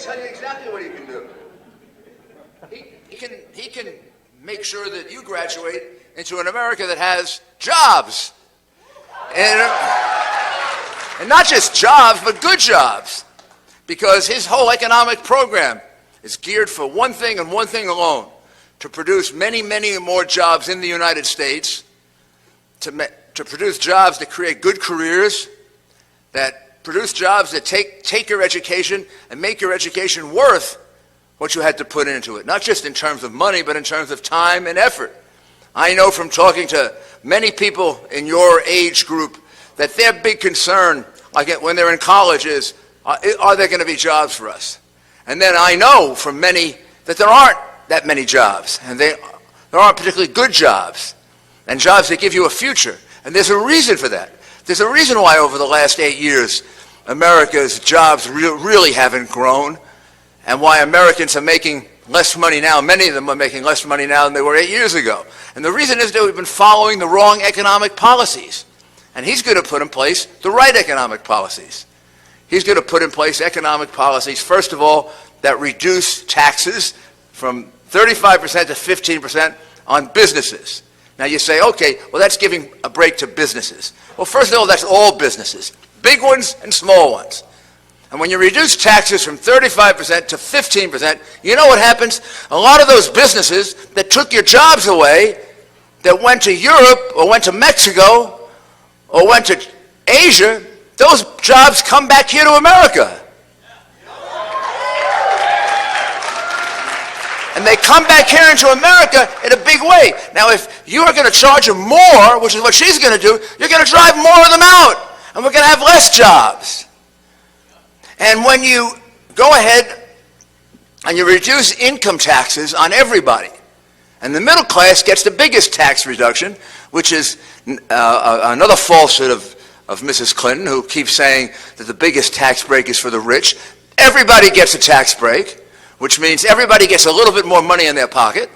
tell you exactly what he can do. He can make sure that you graduate into an America that has jobs. And not just jobs, but good jobs. Because his whole economic program is geared for one thing and one thing alone: to produce many, many more jobs in the United States, to produce jobs that create good careers, that produce jobs that take your education and make your education worth what you had to put into it, not just in terms of money, but in terms of time and effort. I know from talking to many people in your age group that their big concern, like when they're in college, is, are there going to be jobs for us? And then I know from many that there aren't that many jobs, and there aren't particularly good jobs, and jobs that give you a future. And there's a reason for that. There's a reason why over the last 8 years, America's jobs really haven't grown, and why Americans are making less money now. Many of them are making less money now than they were 8 years ago. And the reason is that we've been following the wrong economic policies. And he's going to put in place the right economic policies. He's going to put in place economic policies, first of all, that reduce taxes from 35% to 15% on businesses. Now you say, okay, well that's giving a break to businesses. Well, first of all, that's all businesses, big ones and small ones. And when you reduce taxes from 35% to 15%, you know what happens? A lot of those businesses that took your jobs away, that went to Europe or went to Mexico or went to Asia, those jobs come back here to America. And they come back here into America in a big way. Now, if you are going to charge them more, which is what she's going to do, you're going to drive more of them out. And we're going to have less jobs. And when you go ahead and you reduce income taxes on everybody, and the middle class gets the biggest tax reduction, which is another falsehood of Mrs. Clinton, who keeps saying that the biggest tax break is for the rich. Everybody gets a tax break, which means everybody gets a little bit more money in their pocket,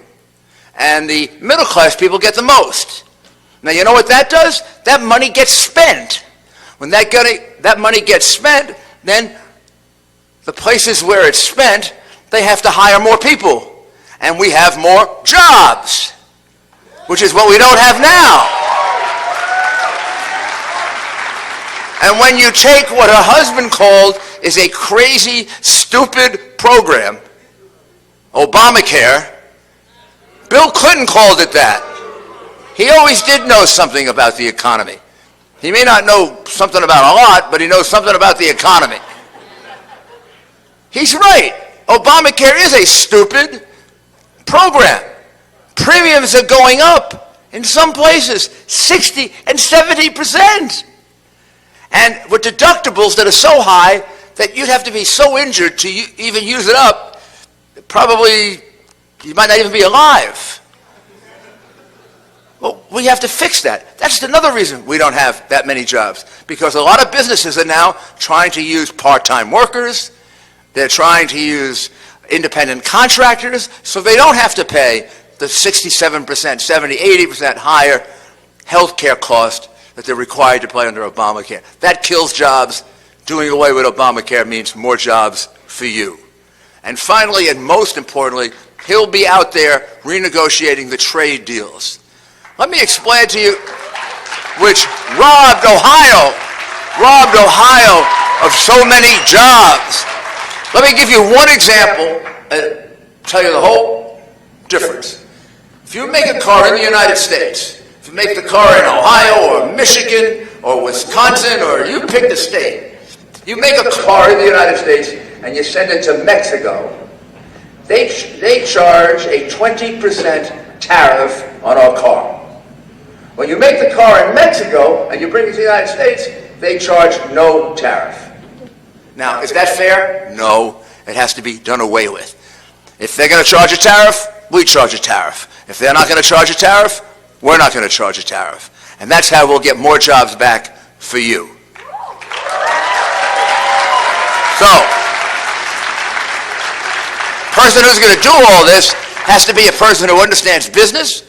and the middle class people get the most. Now, you know what that does? That money gets spent. When that money gets spent, then the places where it's spent, they have to hire more people, and we have more jobs, which is what we don't have now. And when you take what her husband called is a crazy, stupid program, Obamacare, Bill Clinton called it that. He always did know something about the economy. He may not know something about a lot, but he knows something about the economy. He's right. Obamacare is a stupid program. Premiums are going up in some places 60 and 70%. And with deductibles that are so high that you'd have to be so injured to even use it up, probably you might not even be alive. Well, we have to fix that. That's another reason we don't have that many jobs, because a lot of businesses are now trying to use part-time workers. They're trying to use independent contractors, so they don't have to pay the 67%, 70, 80% higher health care cost that they're required to pay under Obamacare. That kills jobs. Doing away with Obamacare means more jobs for you. And finally, and most importantly, he'll be out there renegotiating the trade deals. Let me explain to you, which robbed Ohio of so many jobs. Let me give you one example and tell you the whole difference. If you make a car in the United States, if you make the car in Ohio or Michigan or Wisconsin, or you pick the state, you make a car in the United States and you send it to Mexico, they charge a 20% tariff on our car. When you make the car in Mexico and you bring it to the United States, they charge no tariff. Now, is that fair? No. It has to be done away with. If they're going to charge a tariff, we charge a tariff. If they're not going to charge a tariff, we're not going to charge a tariff. And that's how we'll get more jobs back for you. So, the person who's going to do all this has to be a person who understands business.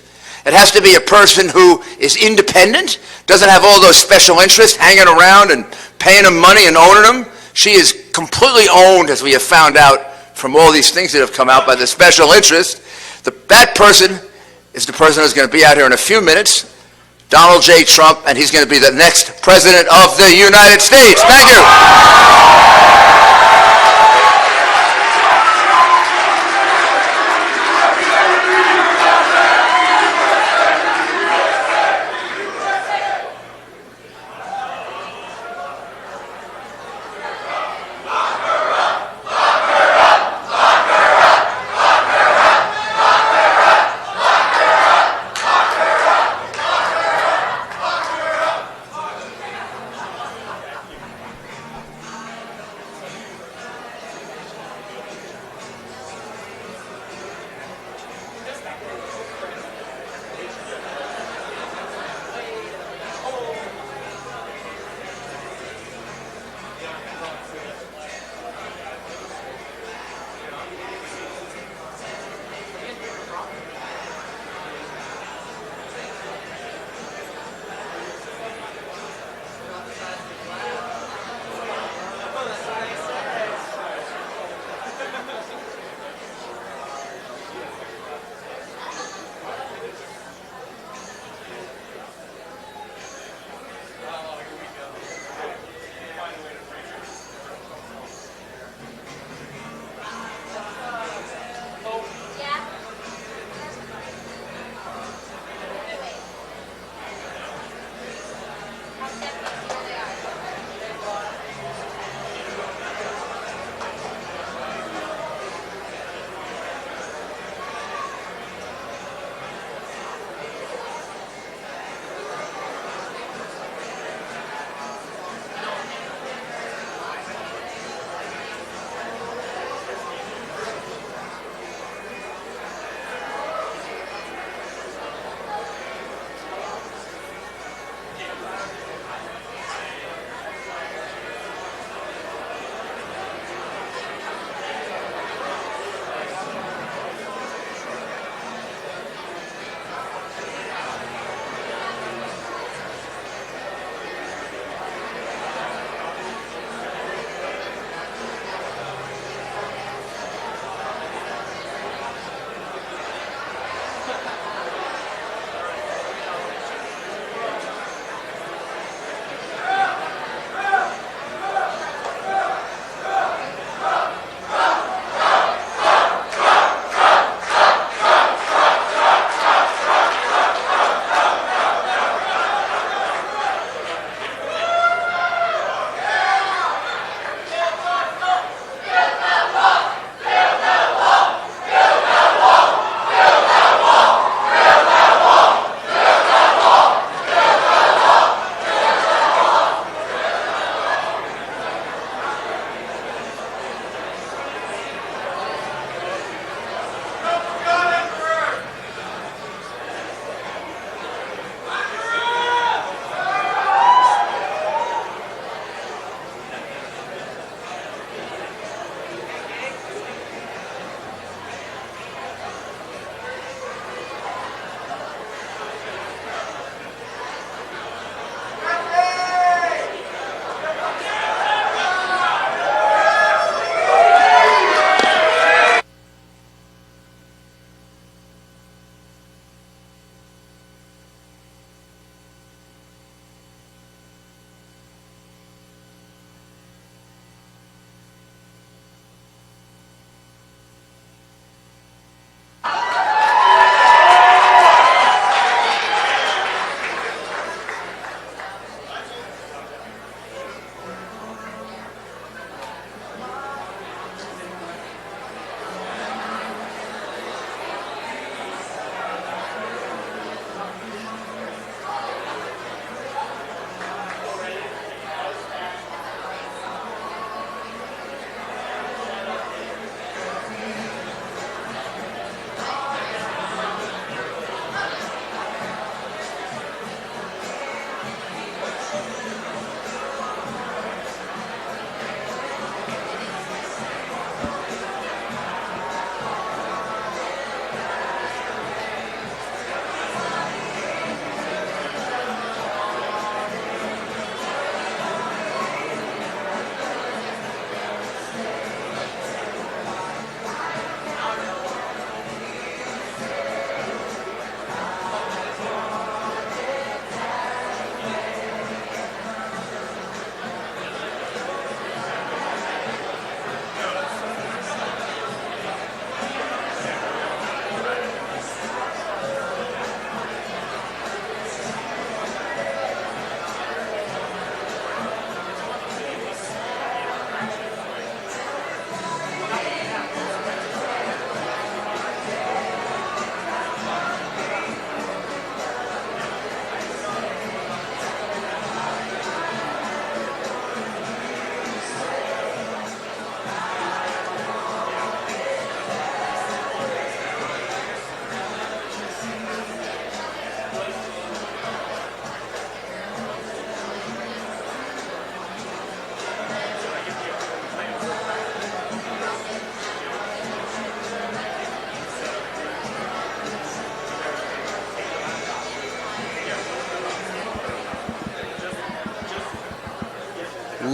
It has to be a person who is independent, doesn't have all those special interests hanging around and paying them money and owning them. She is completely owned, as we have found out from all these things that have come out, by the special interest. That person is the person who's going to be out here in a few minutes, Donald J. Trump, and he's going to be the next president of the United States. Thank you.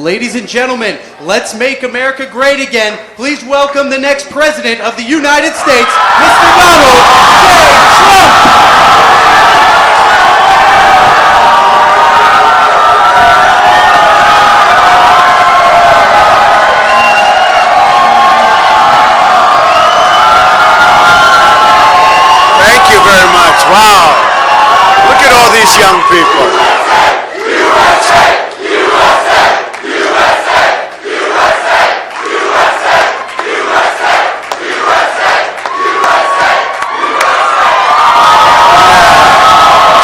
Ladies and gentlemen, let's make America great again. Please welcome the next President of the United States, Mr. Donald J. Trump. Thank you very much. Wow. Look at all these young people.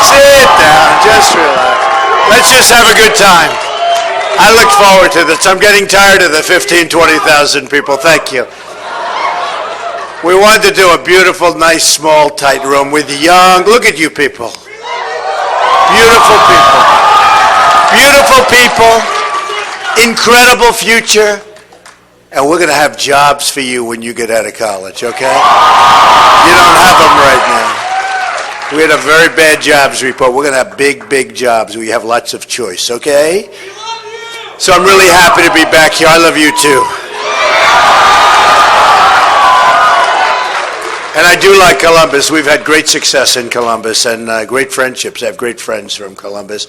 Sit down, just relax. Let's just have a good time. I look forward to this. I'm getting tired of the 15, 20,000 people. Thank you. We wanted to do a beautiful, nice, small, tight room with young, look at you people. Beautiful people. Beautiful people. Incredible future. And we're going to have jobs for you when you get out of college, okay? You don't have them right now. We had a very bad jobs report. We're going to have big, big jobs where you have lots of choice, okay? So I'm really happy to be back here. I love you too. And I do like Columbus. We've had great success in Columbus and great friendships. I have great friends from Columbus.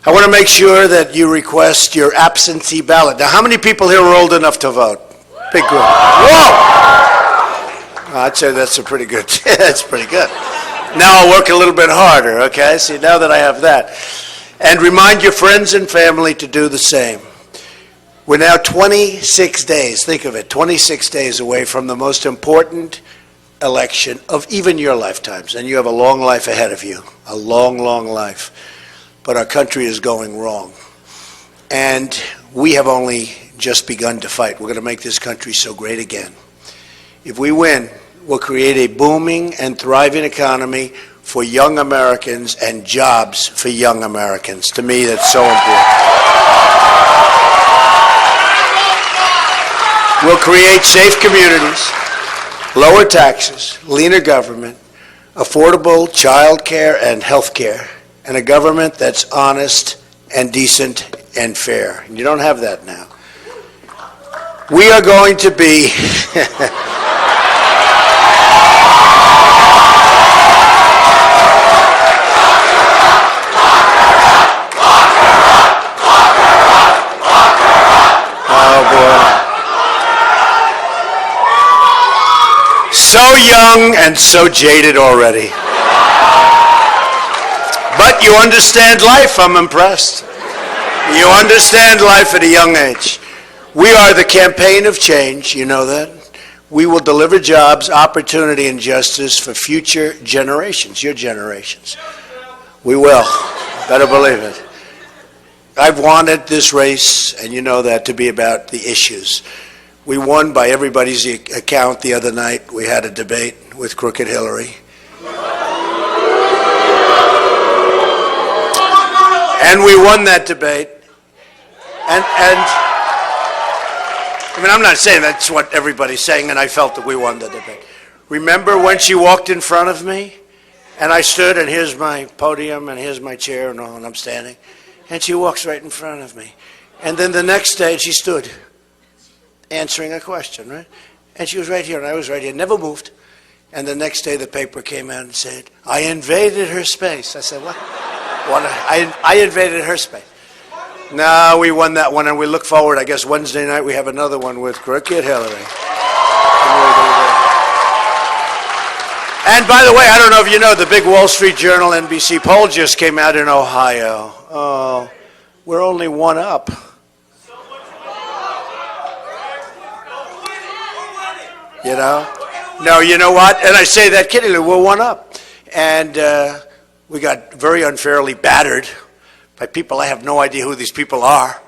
I want to make sure that you request your absentee ballot. Now, how many people here are old enough to vote? Big group. Whoa! I'd say that's a pretty good. That's pretty good. Now I'll work a little bit harder, okay? See, now that I have that. And remind your friends and family to do the same. We're now 26 days, think of it, 26 days away from the most important election of even your lifetimes, and you have a long life ahead of you, a long, long life. But our country is going wrong, and we have only just begun to fight. We're going to make this country so great again. If we win, we'll create a booming and thriving economy for young Americans and jobs for young Americans. To me, that's so important. We'll create safe communities, lower taxes, leaner government, affordable child care and health care, and a government that's honest and decent and fair. And you don't have that now. We are going to be... Oh, boy. So young and so jaded already. But you understand life, I'm impressed. You understand life at a young age. We are the campaign of change, you know that? We will deliver jobs, opportunity, and justice for future generations, your generations. We will, better believe it. I've wanted this race, and you know that, to be about the issues. We won by everybody's account the other night. We had a debate with Crooked Hillary. And we won that debate. And I mean, I'm not saying that's what everybody's saying, and I felt that we won the debate. Remember when she walked in front of me, and I stood, and here's my podium, and here's my chair, and all, and I'm standing, and she walks right in front of me. And then the next day, she stood, answering a question, right? And she was right here, and I was right here, never moved. And the next day, the paper came out and said, I invaded her space. I said, what? I invaded her space. No, we won that one, and we look forward. I guess Wednesday night we have another one with Crooked Hillary. And by the way, I don't know if you know, the big Wall Street Journal NBC poll just came out in Ohio. Oh, we're only one up. You know? No, you know what? And I say that kiddingly, we're one up. And we got very unfairly battered by people. I have no idea who these people are.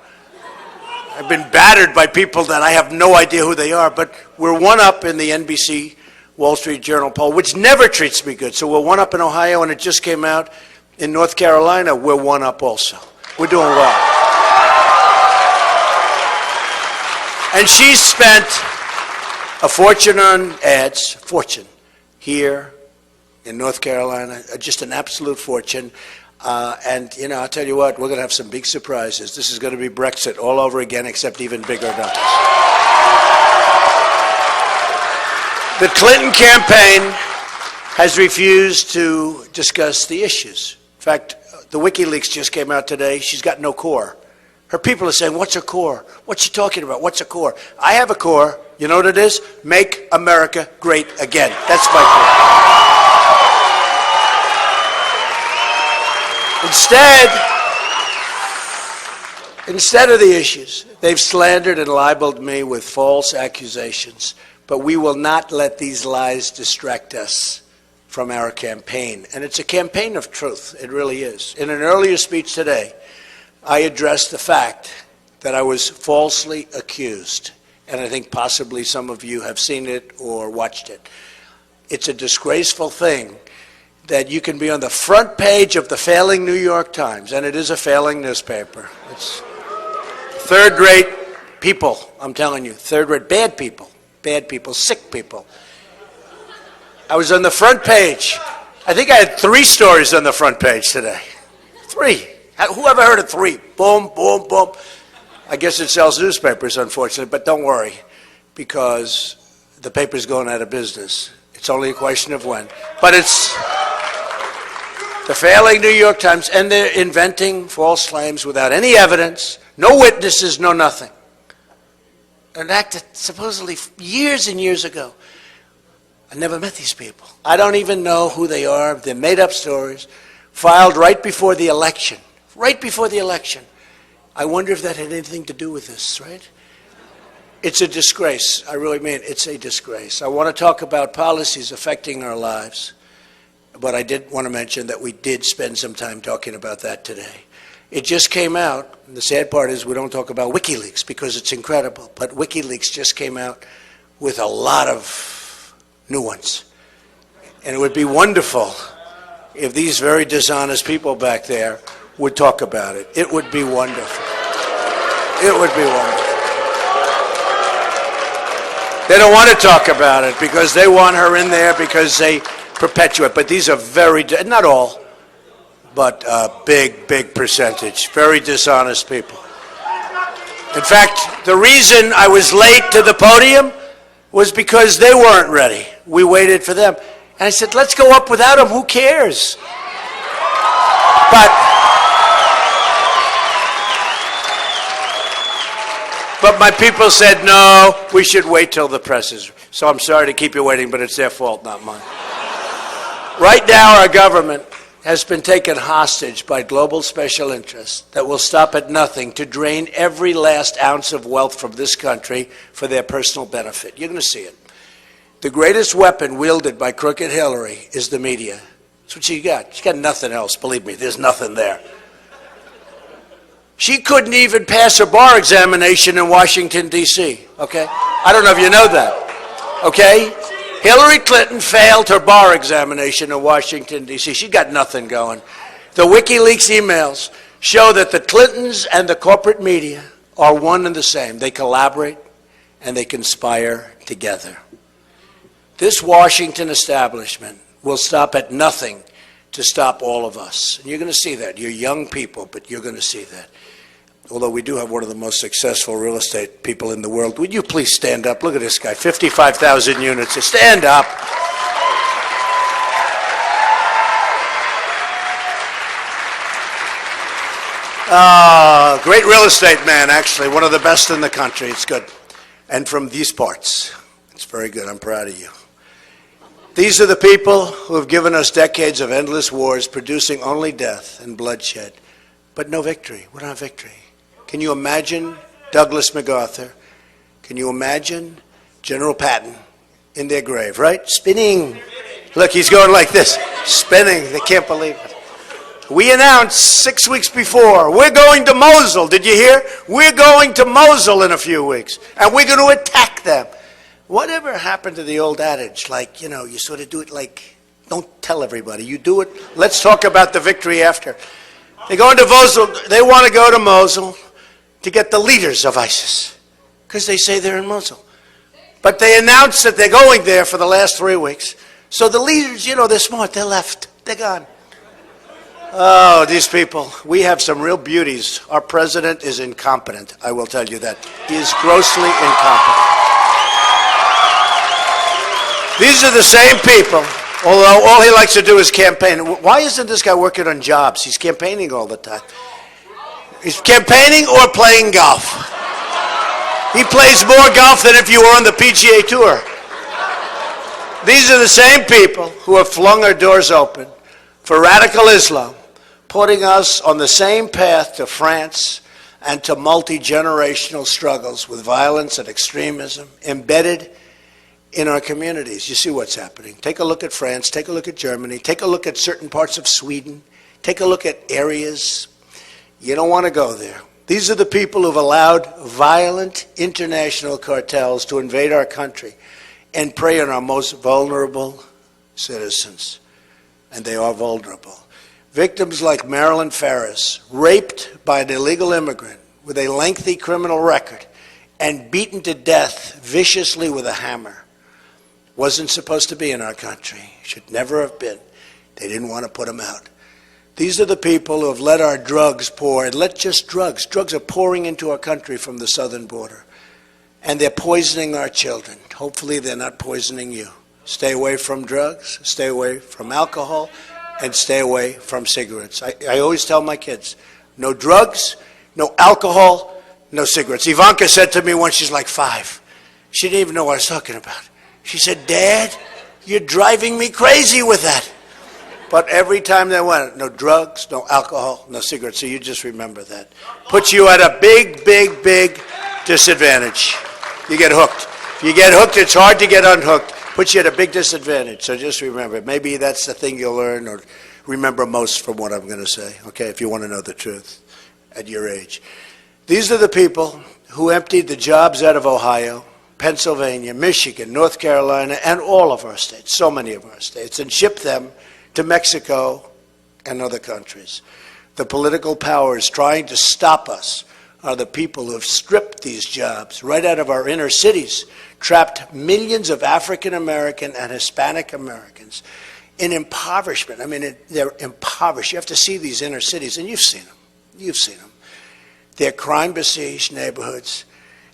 I've been battered by people that I have no idea who they are, but we're one up in the NBC Wall Street Journal poll, which never treats me good. So we're one up in Ohio, and it just came out in North Carolina. We're one up also. We're doing well. And she spent a fortune on ads, fortune, here in North Carolina, just an absolute fortune. And, you know, I'll tell you what, we're going to have some big surprises. This is going to be Brexit all over again, except even bigger numbers. The Clinton campaign has refused to discuss the issues. In fact, the WikiLeaks just came out today. She's got no core. Her people are saying, what's her core? What's she talking about? What's her core? I have a core. You know what it is? Make America great again. That's my core. Instead of the issues, they've slandered and libeled me with false accusations. But we will not let these lies distract us from our campaign. And it's a campaign of truth. It really is. In an earlier speech today, I addressed the fact that I was falsely accused. And I think possibly some of you have seen it or watched it. It's a disgraceful thing that you can be on the front page of the failing New York Times, and it is a failing newspaper. It's third-rate people, I'm telling you, third-rate, bad people, sick people. I was on the front page. I think I had 3 stories on the front page today. 3. Who ever heard of 3? Boom, boom, boom. I guess it sells newspapers, unfortunately, but don't worry, because the paper's going out of business. It's only a question of when. But it's the failing New York Times, and they're inventing false claims without any evidence, no witnesses, no nothing. Enacted supposedly years and years ago. I never met these people. I don't even know who they are. They're made-up stories, filed right before the election. Right before the election. I wonder if that had anything to do with this, right? It's a disgrace. I really mean it's a disgrace. I want to talk about policies affecting our lives, but I did want to mention that we did spend some time talking about that today. It just came out, and the sad part is we don't talk about WikiLeaks because it's incredible, but WikiLeaks just came out with a lot of new ones. And it would be wonderful if these very dishonest people back there would talk about it. It would be wonderful. It would be wonderful. They don't want to talk about it because they want her in there because they perpetuate. But these are very, not all, but a big, big percentage. Very dishonest people. In fact, the reason I was late to the podium was because they weren't ready. We waited for them. And I said, let's go up without them. Who cares? But my people said, no, we should wait till the press is. So I'm sorry to keep you waiting, but it's their fault, not mine. Right now, our government has been taken hostage by global special interests that will stop at nothing to drain every last ounce of wealth from this country for their personal benefit. You're going to see it. The greatest weapon wielded by crooked Hillary is the media. That's what she got. She got nothing else. Believe me, there's nothing there. She couldn't even pass her bar examination in Washington, D.C., okay? I don't know if you know that, okay? Hillary Clinton failed her bar examination in Washington, D.C. She got nothing going. The WikiLeaks emails show that the Clintons and the corporate media are one and the same. They collaborate and they conspire together. This Washington establishment will stop at nothing to stop all of us. And you're going to see that. You're young people, but you're going to see that. Although we do have one of the most successful real estate people in the world. Would you please stand up? Look at this guy, 55,000 units. Stand up. Great real estate man, actually. One of the best in the country. It's good. And from these parts. It's very good. I'm proud of you. These are the people who have given us decades of endless wars, producing only death and bloodshed, but no victory. We don't have victory. Can you imagine Douglas MacArthur? Can you imagine General Patton in their grave, right? Spinning. Look, he's going like this, spinning. They can't believe it. We announced 6 weeks before, we're going to Mosul. Did you hear? We're going to Mosul in a few weeks, and we're going to attack them. Whatever happened to the old adage, like, you know, you sort of do it like, don't tell everybody. You do it, let's talk about the victory after. They're going to Mosul. They want to go to Mosul to get the leaders of ISIS, because they say they're in Mosul. But they announced that they're going there for the last 3 weeks. So the leaders, you know, they're smart. They're left. They're gone. Oh, these people. We have some real beauties. Our president is incompetent, I will tell you that. He is grossly incompetent. These are the same people, although all he likes to do is campaign. Why isn't this guy working on jobs? He's campaigning all the time. He's campaigning or playing golf. He plays more golf than if you were on the PGA Tour. These are the same people who have flung our doors open for radical Islam, putting us on the same path to France and to multi-generational struggles with violence and extremism embedded in our communities. You see what's happening. Take a look at France, take a look at Germany, take a look at certain parts of Sweden, take a look at areas. You don't want to go there. These are the people who've allowed violent international cartels to invade our country and prey on our most vulnerable citizens. And they are vulnerable. Victims like Marilyn Ferris, raped by an illegal immigrant with a lengthy criminal record and beaten to death viciously with a hammer, wasn't supposed to be in our country. Should never have been. They didn't want to put him out. These are the people who have let our drugs pour, and let just drugs. Drugs are pouring into our country from the southern border. And they're poisoning our children. Hopefully they're not poisoning you. Stay away from drugs, stay away from alcohol, and stay away from cigarettes. I always tell my kids, no drugs, no alcohol, no cigarettes. Ivanka said to me when she's like 5, she didn't even know what I was talking about. She said, Dad, you're driving me crazy with that. But every time they went, no drugs, no alcohol, no cigarettes. So you just remember that. Puts you at a big, big, big disadvantage. You get hooked. If you get hooked, it's hard to get unhooked. Puts you at a big disadvantage. So just remember, maybe that's the thing you'll learn or remember most from what I'm going to say, okay, if you want to know the truth at your age. These are the people who emptied the jobs out of Ohio, Pennsylvania, Michigan, North Carolina, and all of our states, so many of our states, and shipped them to Mexico and other countries. The political powers trying to stop us are the people who have stripped these jobs right out of our inner cities, trapped millions of African American and Hispanic Americans in impoverishment. I mean, they're impoverished. You have to see these inner cities, and you've seen them. You've seen them. They're crime-besieged neighborhoods,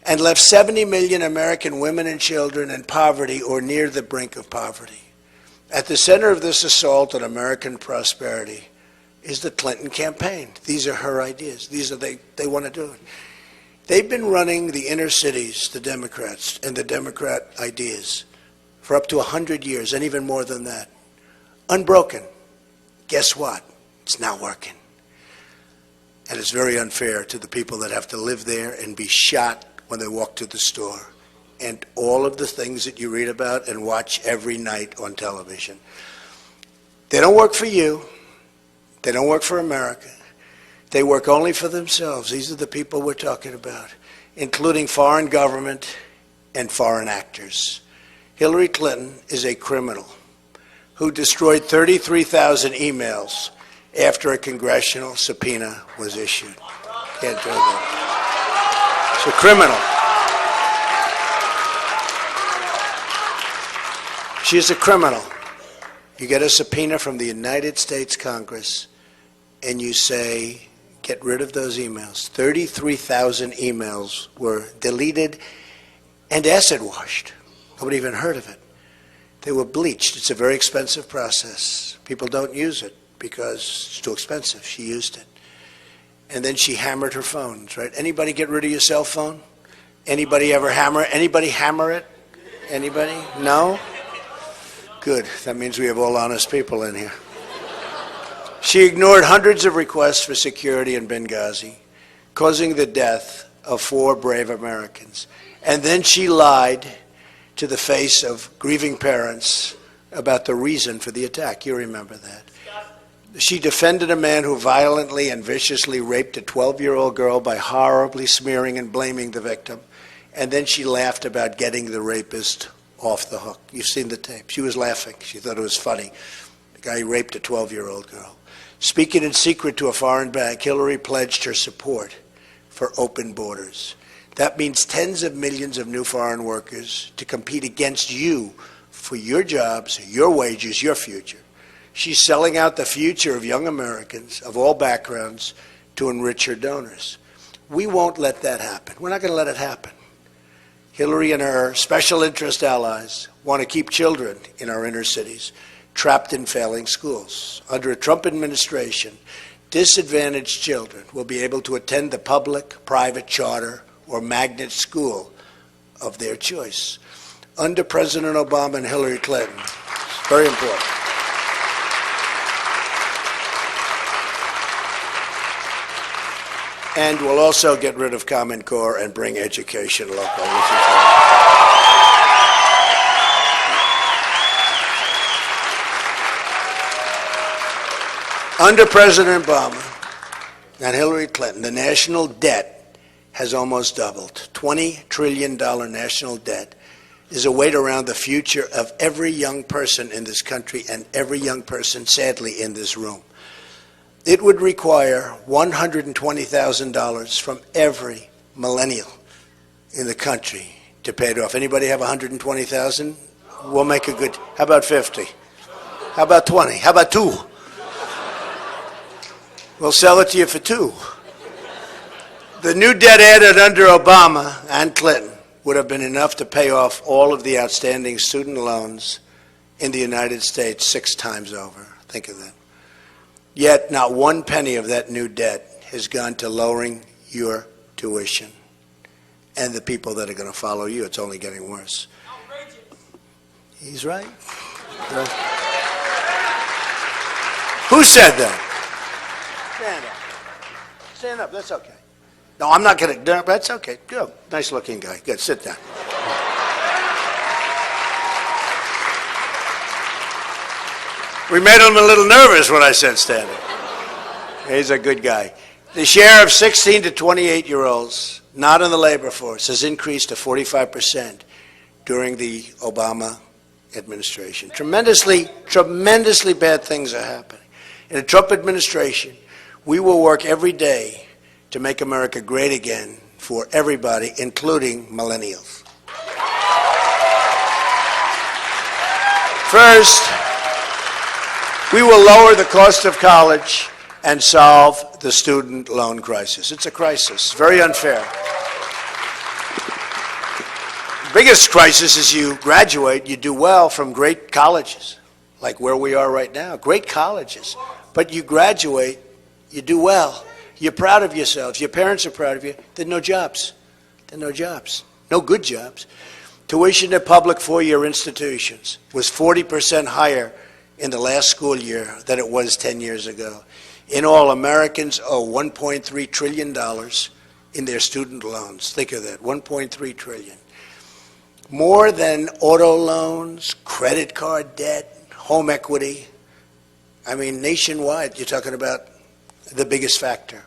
and left 70 million American women and children in poverty or near the brink of poverty. At the center of this assault on American prosperity is the Clinton campaign. These are her ideas. They want to do it. They've been running the inner cities, the Democrats, and the Democrat ideas for up to 100 years, and even more than that. Unbroken. Guess what? It's not working. And it's very unfair to the people that have to live there and be shot when they walk to the store. And all of the things that you read about and watch every night on television. They don't work for you. They don't work for America. They work only for themselves. These are the people we're talking about, including foreign government and foreign actors. Hillary Clinton is a criminal who destroyed 33,000 emails after a congressional subpoena was issued. Can't do that. She's a criminal. She's a criminal. You get a subpoena from the United States Congress and you say, get rid of those emails. 33,000 emails were deleted and acid washed. Nobody even heard of it. They were bleached. It's a very expensive process. People don't use it because it's too expensive. She used it. And then she hammered her phones, right? Anybody get rid of your cell phone? Anybody ever hammer it? Anybody hammer it? Anybody? No? Good. That means we have all honest people in here. She ignored hundreds of requests for security in Benghazi, causing the death of 4 brave Americans. And then she lied to the face of grieving parents about the reason for the attack. You remember that. She defended a man who violently and viciously raped a 12-year-old girl by horribly smearing and blaming the victim. And then she laughed about getting the rapist off the hook. You've seen the tape. She was laughing. She thought it was funny. The guy raped a 12-year-old girl. Speaking in secret to a foreign bank, Hillary pledged her support for open borders. That means tens of millions of new foreign workers to compete against you for your jobs, your wages, your future. She's selling out the future of young Americans of all backgrounds to enrich her donors. We won't let that happen. We're not going to let it happen. Hillary and her special interest allies want to keep children in our inner cities trapped in failing schools. Under a Trump administration, disadvantaged children will be able to attend the public, private, charter, or magnet school of their choice. Under President Obama and Hillary Clinton, it's very important. And we'll also get rid of Common Core and bring education local. Under President Obama and Hillary Clinton, the national debt has almost doubled. $20 trillion national debt is a weight around the future of every young person in this country and every young person, sadly, in this room. It would require $120,000 from every millennial in the country to pay it off. Anybody have $120,000? We'll make a good, how about 50? How about 20? How about 2? We'll sell it to you for 2. The new debt added under Obama and Clinton would have been enough to pay off all of the outstanding student loans in the United States 6 times over. Think of that. Yet not one penny of that new debt has gone to lowering your tuition and the people that are going to follow you. It's only getting worse. He's right. Who said that? Stand up. Stand up. That's okay. No, I'm not going to. That's okay. Good. Nice looking guy. Good. Sit down. We made him a little nervous when I said stand up. He's a good guy. The share of 16 to 28-year-olds not in the labor force has increased to 45% during the Obama administration. Tremendously bad things are happening. In the Trump administration, we will work every day to make America great again for everybody, including millennials. First, we will lower the cost of college and solve the student loan crisis. It's a crisis, very unfair. The biggest crisis is you graduate, you do well from great colleges, like where we are right now, great colleges. But you graduate, you do well, you're proud of yourselves, your parents are proud of you, there are no jobs. There are no jobs, no good jobs. Tuition at public four-year institutions was 40% higher in the last school year than it was 10 years ago. In all, Americans owe $1.3 trillion in their student loans. Think of that, $1.3 trillion. More than auto loans, credit card debt, home equity. I mean, nationwide, you're talking about the biggest factor.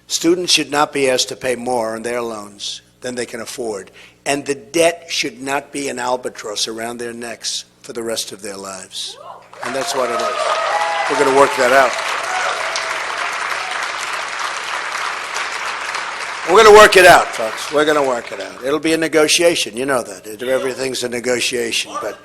Students should not be asked to pay more on their loans than they can afford. And the debt should not be an albatross around their necks for the rest of their lives. And that's what it is. We're going to work that out. We're going to work it out, folks. We're going to work it out. It'll be a negotiation. You know that. Everything's a negotiation, but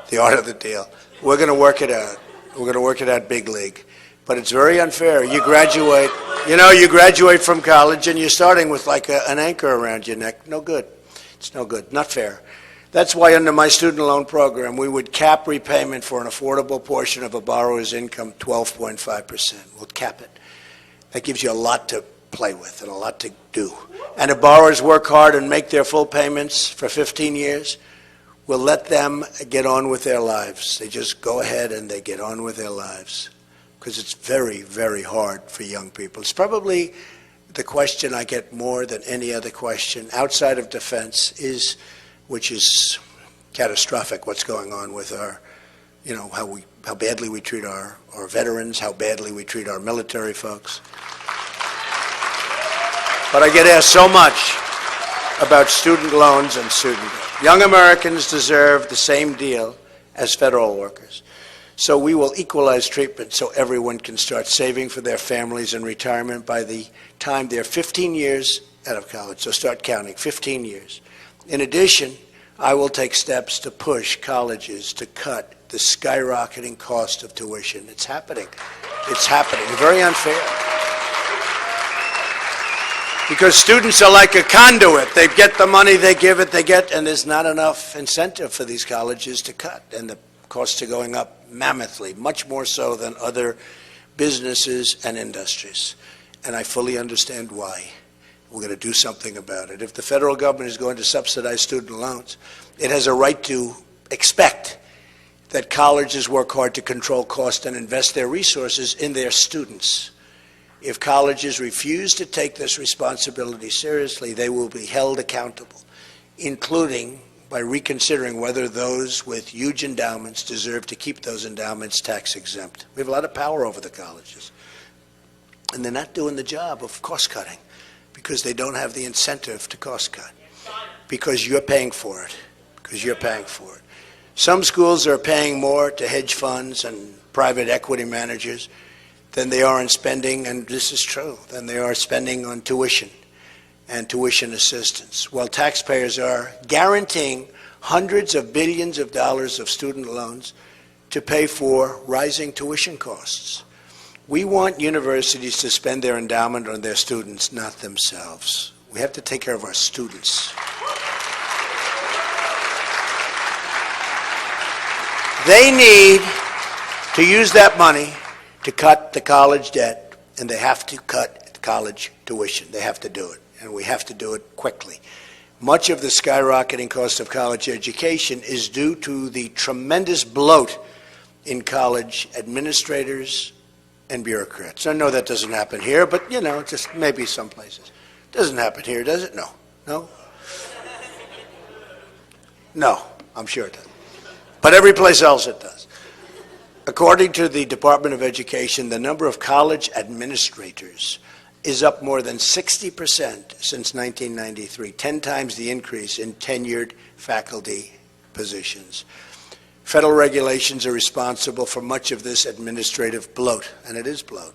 the art of the deal. We're going to work it out. We're going to work it out big league. But it's very unfair. You graduate, you graduate from college and you're starting with like an anchor around your neck. No good. It's no good. Not fair. That's why under my student loan program, we would cap repayment for an affordable portion of a borrower's income 12.5%. We'll cap it. That gives you a lot to play with and a lot to do. And if borrowers work hard and make their full payments for 15 years, we'll let them get on with their lives. They just go ahead and they get on with their lives. Because it's very, very hard for young people. It's probably the question I get more than any other question outside of defense which is catastrophic, what's going on with our, how badly we treat our veterans, how badly we treat our military folks. But I get asked so much about student loans and student debt. Young Americans deserve the same deal as federal workers. So we will equalize treatment so everyone can start saving for their families and retirement by the time they're 15 years out of college. So start counting, 15 years. In addition, I will take steps to push colleges to cut the skyrocketing cost of tuition. It's happening. It's happening. Very unfair. Because students are like a conduit. They get the money, they give it, and there's not enough incentive for these colleges to cut. And the costs are going up mammothly, much more so than other businesses and industries. And I fully understand why. We're going to do something about it. If the federal government is going to subsidize student loans, it has a right to expect that colleges work hard to control cost and invest their resources in their students. If colleges refuse to take this responsibility seriously, they will be held accountable, including by reconsidering whether those with huge endowments deserve to keep those endowments tax exempt. We have a lot of power over the colleges, and they're not doing the job of cost cutting because they don't have the incentive to cost cut, because you're paying for it, Some schools are paying more to hedge funds and private equity managers than they are in spending, and this is true, than they are spending on tuition and tuition assistance, while taxpayers are guaranteeing hundreds of billions of dollars of student loans to pay for rising tuition costs. We want universities to spend their endowment on their students, not themselves. We have to take care of our students. They need to use that money to cut the college debt, and they have to cut college tuition. They have to do it, and we have to do it quickly. Much of the skyrocketing cost of college education is due to the tremendous bloat in college administrators and bureaucrats. I know that doesn't happen here, but, just maybe some places. Doesn't happen here, does it? No. No? No, I'm sure it doesn't. But every place else it does. According to the Department of Education, the number of college administrators is up more than 60% since 1993, 10 times the increase in tenured faculty positions. Federal regulations are responsible for much of this administrative bloat, and it is bloat.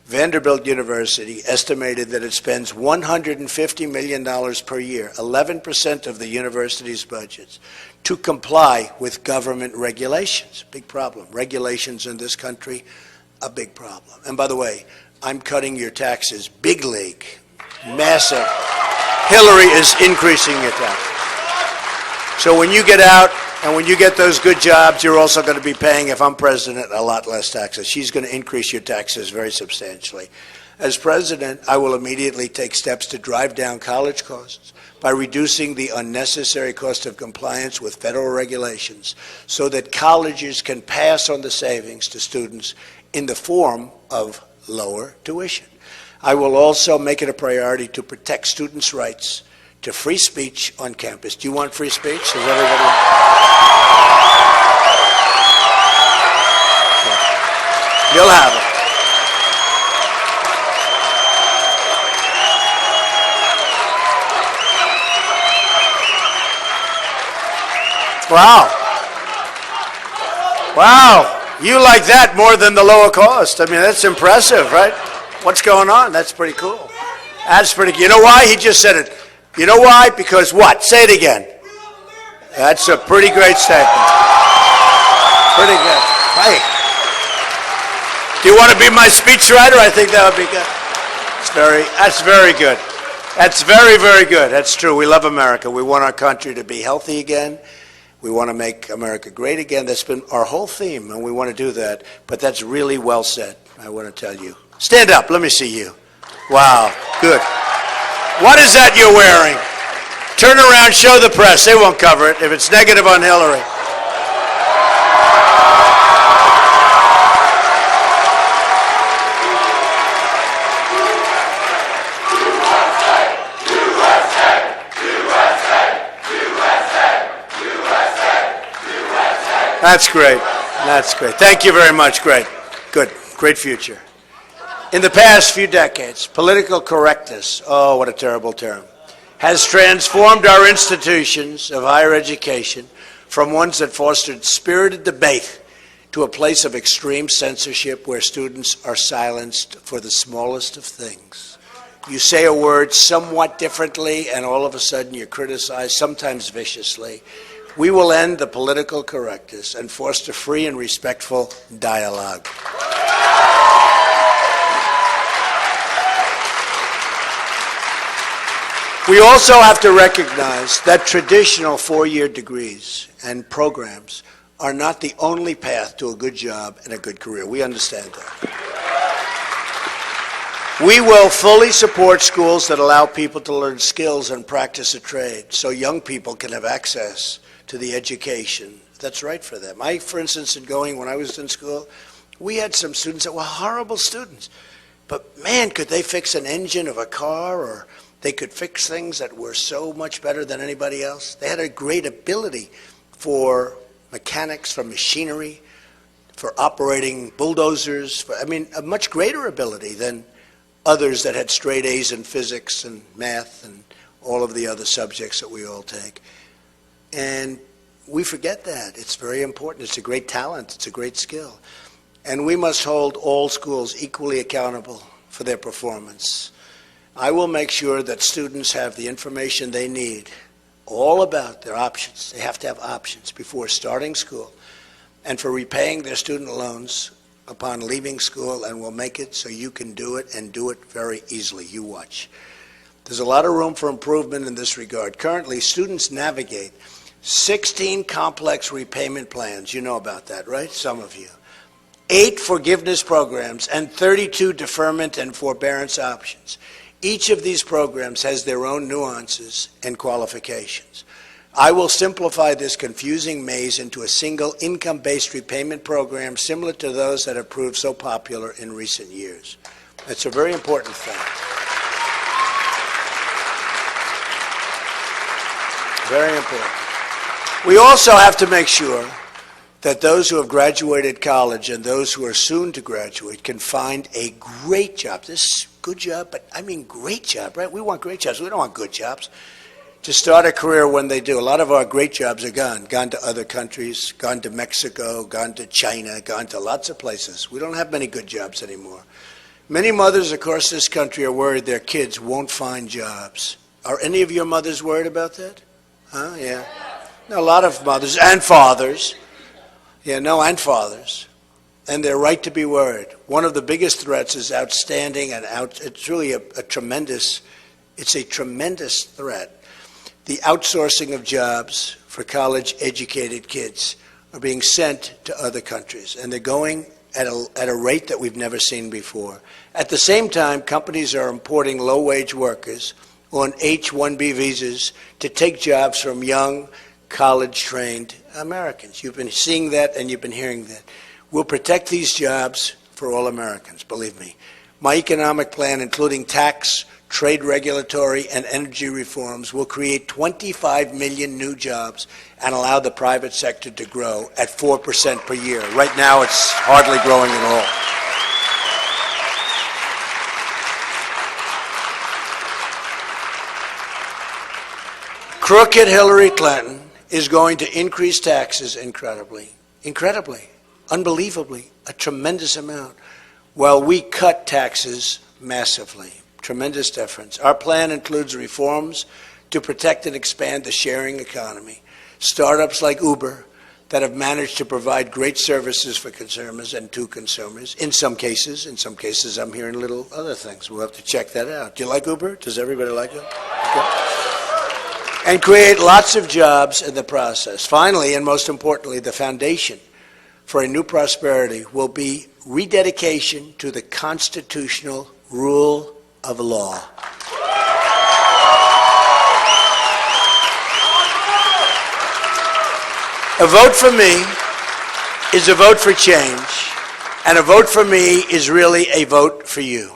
Vanderbilt University estimated that it spends $150 million per year, 11% of the university's budgets, to comply with government regulations. Big problem. Regulations in this country, a big problem. And by the way, I'm cutting your taxes, big league, massive. Hillary is increasing your taxes. So when you get out and when you get those good jobs, you're also going to be paying, if I'm president, a lot less taxes. She's going to increase your taxes very substantially. As president, I will immediately take steps to drive down college costs by reducing the unnecessary cost of compliance with federal regulations so that colleges can pass on the savings to students in the form of lower tuition. I will also make it a priority to protect students' rights to free speech on campus. Do you want free speech? Does everybody? You'll have it. Wow. Wow. You like that more than the lower cost. I mean, that's impressive, right? What's going on? That's pretty cool. That's pretty cool. You know why? He just said it. You know why? Because what? Say it again. That's a pretty great statement. Pretty good. Hey. Do you want to be my speechwriter? I think that would be good. That's very good. That's very, very good. That's true. We love America. We want our country to be healthy again. We want to make America great again. That's been our whole theme, and we want to do that. But that's really well said, I want to tell you. Stand up. Let me see you. Wow. Good. What is that you're wearing? Turn around, show the press. They won't cover it if it's negative on Hillary. That's great. That's great. Thank you very much. Great. Good. Great future. In the past few decades, political correctness, oh, what a terrible term, has transformed our institutions of higher education from ones that fostered spirited debate to a place of extreme censorship where students are silenced for the smallest of things. You say a word somewhat differently, and all of a sudden you're criticized, sometimes viciously. We will end the political correctness and foster free and respectful dialogue. We also have to recognize that traditional four-year degrees and programs are not the only path to a good job and a good career. We understand that. We will fully support schools that allow people to learn skills and practice a trade so young people can have access to the education that's right for them. For instance, when I was in school, we had some students that were horrible students, but man, could they fix an engine of a car, or they could fix things that were so much better than anybody else. They had a great ability for mechanics, for machinery, for operating bulldozers, a much greater ability than others that had straight A's in physics and math and all of the other subjects that we all take. And we forget that. It's very important. It's a great talent. It's a great skill. And we must hold all schools equally accountable for their performance. I will make sure that students have the information they need, all about their options. They have to have options before starting school and for repaying their student loans upon leaving school, and we'll make it so you can do it and do it very easily. You watch. There's a lot of room for improvement in this regard. Currently, students navigate 16 complex repayment plans. You know about that, right? Some of you. 8 forgiveness programs and 32 deferment and forbearance options. Each of these programs has their own nuances and qualifications. I will simplify this confusing maze into a single income-based repayment program similar to those that have proved so popular in recent years. That's a very important thing. Very important. We also have to make sure that those who have graduated college and those who are soon to graduate can find a great job. This good job, but I mean great job, right? We want great jobs. We don't want good jobs. To start a career when they do. A lot of our great jobs are gone to other countries, gone to Mexico, gone to China, gone to lots of places. We don't have many good jobs anymore. Many mothers across this country are worried their kids won't find jobs. Are any of your mothers worried about that? Huh? Yeah. A lot of mothers and fathers. And fathers. And they're right to be worried. One of the biggest threats is outstanding and it's really a tremendous threat. The outsourcing of jobs for college-educated kids are being sent to other countries, and they're going at a rate that we've never seen before. At the same time, companies are importing low-wage workers on H-1B visas to take jobs from young, college-trained Americans. You've been seeing that and you've been hearing that. We'll protect these jobs for all Americans, believe me. My economic plan, including tax, trade regulatory, and energy reforms, will create 25 million new jobs and allow the private sector to grow at 4% per year. Right now, it's hardly growing at all. Crooked Hillary Clinton is going to increase taxes incredibly, unbelievably, a tremendous amount, while we cut taxes massively. Tremendous difference. Our plan includes reforms to protect and expand the sharing economy. Startups like Uber that have managed to provide great services for consumers and to consumers. In some cases, I'm hearing little other things. We'll have to check that out. Do you like Uber? Does everybody like it? Okay. And create lots of jobs in the process. Finally, and most importantly, the foundation for a new prosperity will be rededication to the constitutional rule of law. A vote for me is a vote for change, and a vote for me is really a vote for you.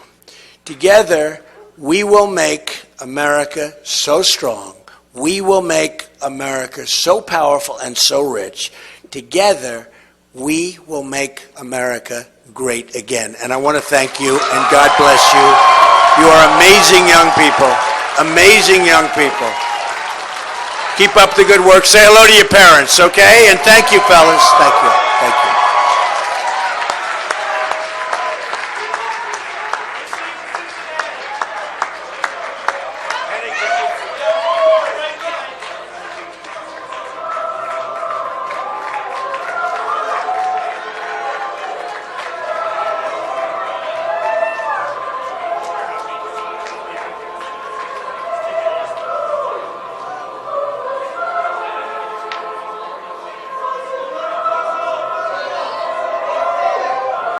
Together, we will make America so strong. We will make America so powerful and so rich. Together, we will make America great again. And I want to thank you, and God bless you. You are amazing young people. Amazing young people. Keep up the good work. Say hello to your parents, okay? And thank you, fellas. Thank you. Thank you.